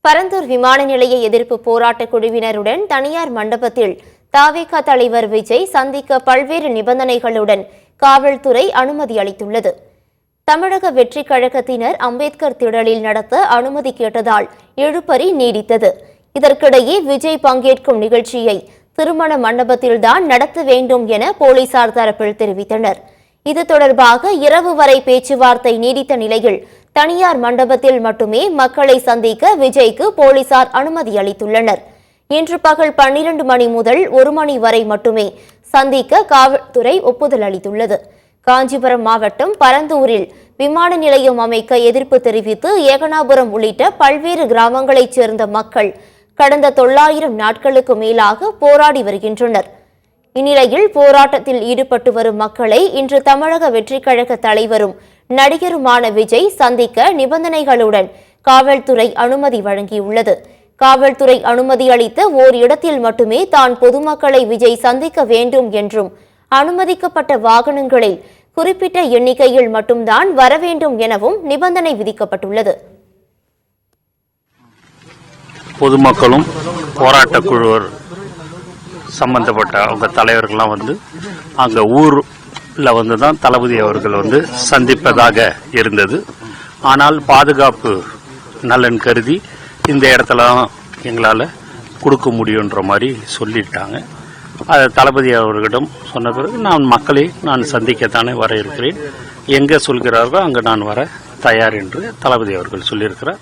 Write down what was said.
பரந்தூர் விமான நிலைய எதிர்ப்பு போராட்ட குழுவினருடன் தனியார் மண்டபத்தில் தவிக தலைவர் விஜய் சந்திக்க பல்வேறு நிபந்தனைகளுடன் காவல்துறை அனுமதி அளித்துள்ளது. தமிழக வெற்றி கழகத்தினர் அம்பேத்கர் திடலில் நடத்த அனுமதி கேட்டதால் இழுபறி நீடித்தது. இதற்கிடையே விஜய் பங்கேற்கும் நிகழ்ச்சியை திருமண மண்டபத்தில்தான் நடத்த வேண்டும் என போலீசார் தரப்பில் தெரிவித்தனர். இது தொடர்பாக இரவு வரை பேச்சுவார்த்தை நீடித்த நிலையில் தனியார் மண்டபத்தில் மட்டுமே மக்களை சந்திக்க விஜய்க்கு போலீசார் அனுமதி அளித்துள்ளனர். இன்று பகல் 12 மணி முதல் 1 மணி வரை மட்டுமே சந்திக்க காவல்துறை ஒப்புதல் அளித்துள்ளது. காஞ்சிபுரம் மாவட்டம் பரந்தூரில் விமான நிலையம் அமைக்க எதிர்ப்பு தெரிவித்து ஏகனாபுரம் உள்ளிட்ட பல்வேறு கிராமங்களைச் சேர்ந்த மக்கள் கடந்த 900 நாட்களுக்கு மேலாக போராடி வருகின்றனர். இந்நிலையில் போராட்டத்தில் ஈடுபட்டு வரும் மக்களை இன்று தமிழக வெற்றிக் கழக தலைவரும் நடிகருமான விஜய் சந்திக்க நிபந்தனைகளுடன் காவல்துறை அனுமதி வழங்கியுள்ளது. காவல்துறை அனுமதி அளித்த ஓர் இடத்தில் மட்டுமே தான் பொதுமக்களை விஜய் சந்திக்க வேண்டும் என்றும் அனுமதிக்கப்பட்ட வாகனங்களில் குறிப்பிட்ட எண்ணிக்கையில் மட்டும்தான் வர வேண்டும் எனவும் நிபந்தனை விதிக்கப்பட்டுள்ளது. பொதுமக்களும் போராட்ட குழுவர் சம்பந்தப்பட்ட அவங்க தலைவர்கள்லாம் அங்கே ஊரில் தான் தளபதி அவர்கள் சந்திப்பதாக இருந்தது. ஆனால் பாதுகாப்பு நலன் கருதி இந்த இடத்துல எங்களால் கொடுக்க முடியுன்ற மாதிரி சொல்லிட்டாங்க. அதை தளபதி அவர்களிடம் சொன்ன பிறகு நான் சந்திக்கத்தானே வர இருக்கிறேன், எங்கே சொல்கிறார்களோ அங்கே நான் வர தயார் என்று தளபதி அவர்கள் சொல்லியிருக்கிறார்.